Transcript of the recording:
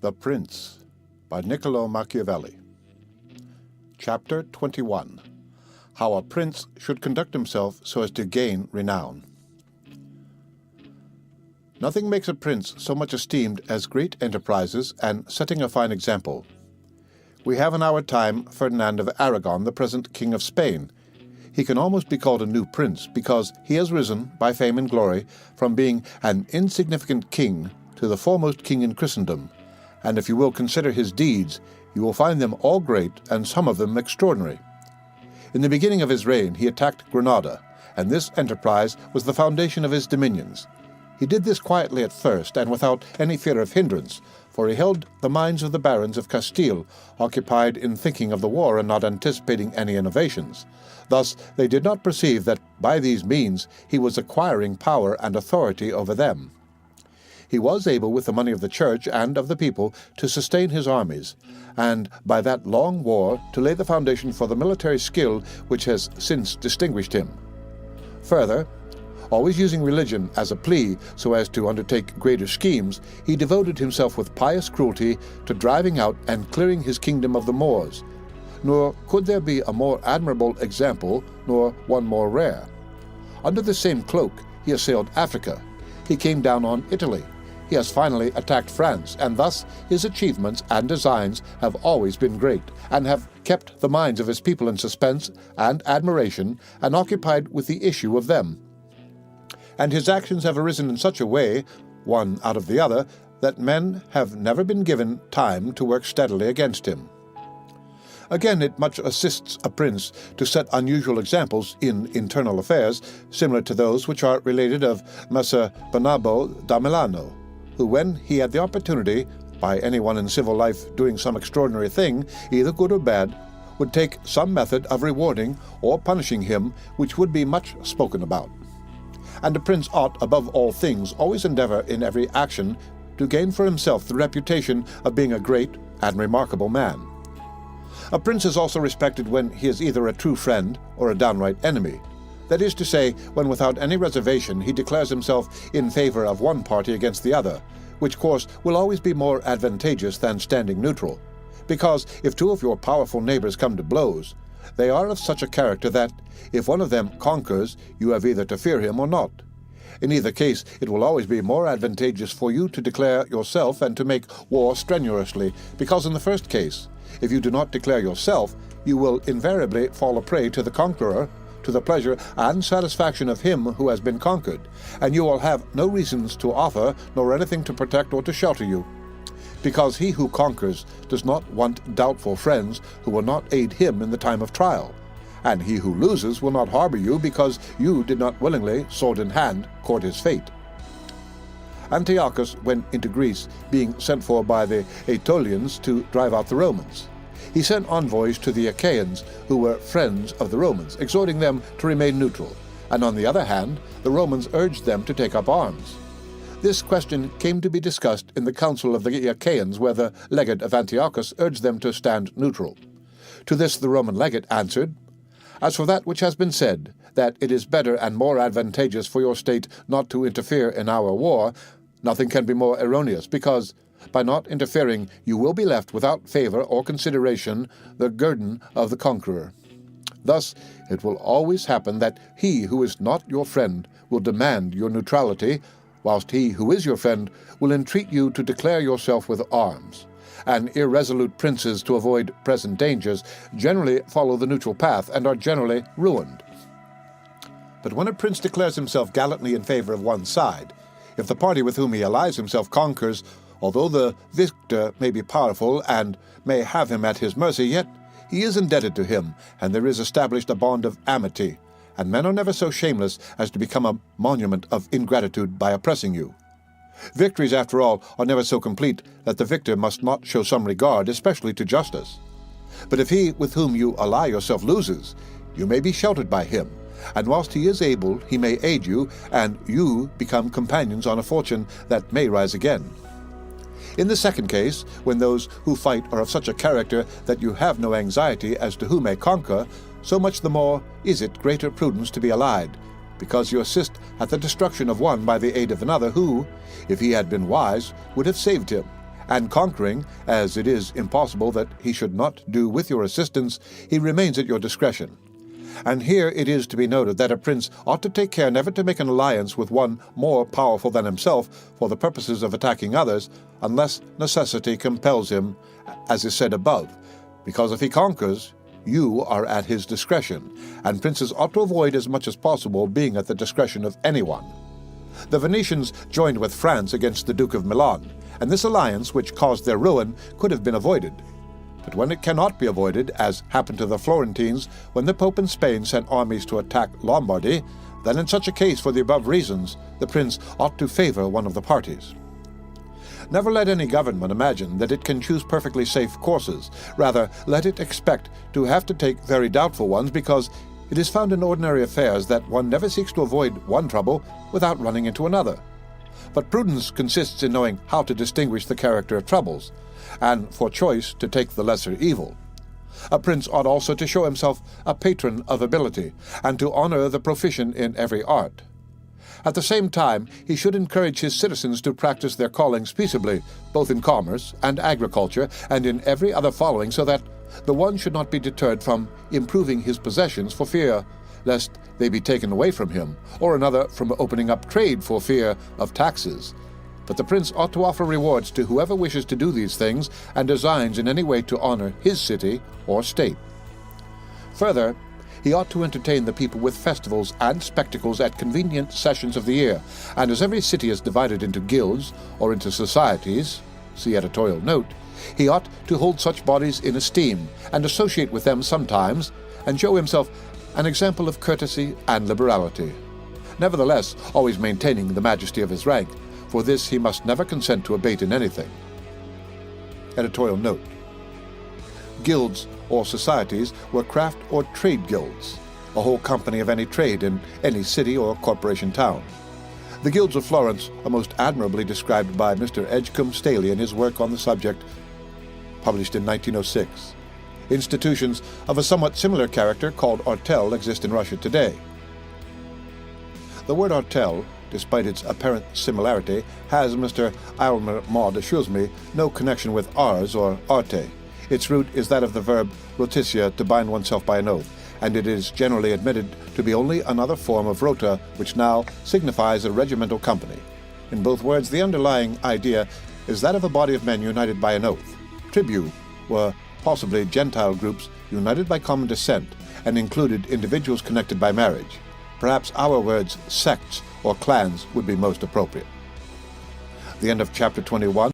The Prince by Niccolo Machiavelli. Chapter 21. How a Prince should conduct himself so as to gain renown. Nothing makes a prince so much esteemed as great enterprises and setting a fine example. We have in our time Ferdinand of Aragon, the present King of Spain. He can almost be called a new prince because he has risen, by fame and glory, from being an insignificant king to the foremost king in Christendom. And if you will consider his deeds, you will find them all great and some of them extraordinary. In the beginning of his reign he attacked Granada, and this enterprise was the foundation of his dominions. He did this quietly at first, and without any fear of hindrance, for he held the minds of the barons of Castile occupied in thinking of the war and not anticipating any innovations. Thus they did not perceive that by these means he was acquiring power and authority over them. He was able, with the money of the church and of the people, to sustain his armies, and by that long war to lay the foundation for the military skill which has since distinguished him. Further, always using religion as a plea so as to undertake greater schemes, he devoted himself with pious cruelty to driving out and clearing his kingdom of the Moors. Nor could there be a more admirable example, nor one more rare. Under the same cloak he assailed Africa. He came down on Italy. He has finally attacked France, and thus his achievements and designs have always been great, and have kept the minds of his people in suspense and admiration, and occupied with the issue of them. And his actions have arisen in such a way, one out of the other, that men have never been given time to work steadily against him. Again, it much assists a prince to set unusual examples in internal affairs, similar to those which are related of Messer Bernabo da Milano, who, when he had the opportunity, by anyone in civil life doing some extraordinary thing, either good or bad, would take some method of rewarding or punishing him which would be much spoken about. And a prince ought, above all things, always endeavor in every action to gain for himself the reputation of being a great and remarkable man. A prince is also respected when he is either a true friend or a downright enemy. That is to say, when without any reservation he declares himself in favor of one party against the other, which course will always be more advantageous than standing neutral, because if two of your powerful neighbors come to blows, they are of such a character that, if one of them conquers, you have either to fear him or not. In either case, it will always be more advantageous for you to declare yourself and to make war strenuously, because in the first case, if you do not declare yourself, you will invariably fall a prey to the conqueror, to the pleasure and satisfaction of him who has been conquered, and you will have no reasons to offer, nor anything to protect or to shelter you. Because he who conquers does not want doubtful friends who will not aid him in the time of trial, and he who loses will not harbor you because you did not willingly, sword in hand, court his fate. Antiochus went into Greece, being sent for by the Aetolians to drive out the Romans. He sent envoys to the Achaeans, who were friends of the Romans, exhorting them to remain neutral, and on the other hand, the Romans urged them to take up arms. This question came to be discussed in the council of the Achaeans, where the legate of Antiochus urged them to stand neutral. To this the Roman legate answered, "As for that which has been said, that it is better and more advantageous for your state not to interfere in our war, nothing can be more erroneous, because by not interfering you will be left without favor or consideration, the guerdon of the conqueror. Thus it will always happen that he who is not your friend will demand your neutrality, whilst he who is your friend will entreat you to declare yourself with arms. And irresolute princes, to avoid present dangers, generally follow the neutral path and are generally ruined. But when a prince declares himself gallantly in favor of one side, if the party with whom he allies himself conquers, although the victor may be powerful and may have him at his mercy, yet he is indebted to him, and there is established a bond of amity, and men are never so shameless as to become a monument of ingratitude by oppressing you. Victories, after all, are never so complete that the victor must not show some regard, especially to justice. But if he with whom you ally yourself loses, you may be sheltered by him, and whilst he is able, he may aid you, and you become companions on a fortune that may rise again. In the second case, when those who fight are of such a character that you have no anxiety as to who may conquer, so much the more is it greater prudence to be allied, because you assist at the destruction of one by the aid of another who, if he had been wise, would have saved him, and conquering, as it is impossible that he should not do with your assistance, he remains at your discretion. And here it is to be noted that a prince ought to take care never to make an alliance with one more powerful than himself for the purposes of attacking others, unless necessity compels him, as is said above, because if he conquers, you are at his discretion, and princes ought to avoid as much as possible being at the discretion of anyone. The Venetians joined with France against the Duke of Milan, and this alliance, which caused their ruin, could have been avoided. But when it cannot be avoided, as happened to the Florentines when the Pope in Spain sent armies to attack Lombardy, then in such a case, for the above reasons, the prince ought to favor one of the parties. Never let any government imagine that it can choose perfectly safe courses. Rather, let it expect to have to take very doubtful ones, because it is found in ordinary affairs that one never seeks to avoid one trouble without running into another. But prudence consists in knowing how to distinguish the character of troubles, and for choice to take the lesser evil. A prince ought also to show himself a patron of ability, and to honor the proficient in every art. At the same time, he should encourage his citizens to practice their callings peaceably, both in commerce and agriculture, and in every other following, so that the one should not be deterred from improving his possessions for fear lest they be taken away from him, or another from opening up trade for fear of taxes. But the prince ought to offer rewards to whoever wishes to do these things and designs in any way to honor his city or state. Further, he ought to entertain the people with festivals and spectacles at convenient sessions of the year, and as every city is divided into guilds or into societies, see editorial note, he ought to hold such bodies in esteem and associate with them sometimes, and show himself an example of courtesy and liberality. Nevertheless, always maintaining the majesty of his rank. For this he must never consent to abate in anything. Editorial note: guilds or societies were craft or trade guilds, a whole company of any trade in any city or corporation town. The guilds of Florence are most admirably described by Mr. Edgecombe Staley in his work on the subject, published in 1906. Institutions of a somewhat similar character called artel exist in Russia today. The word artel, despite its apparent similarity, has, Mr. Aylmer Maude assures me, no connection with ars or arte. Its root is that of the verb rotitia, to bind oneself by an oath, and it is generally admitted to be only another form of rota, which now signifies a regimental company. In both words, the underlying idea is that of a body of men united by an oath. Tribu were possibly Gentile groups united by common descent, and included individuals connected by marriage. Perhaps our words sects or clans would be most appropriate. The end of chapter 21.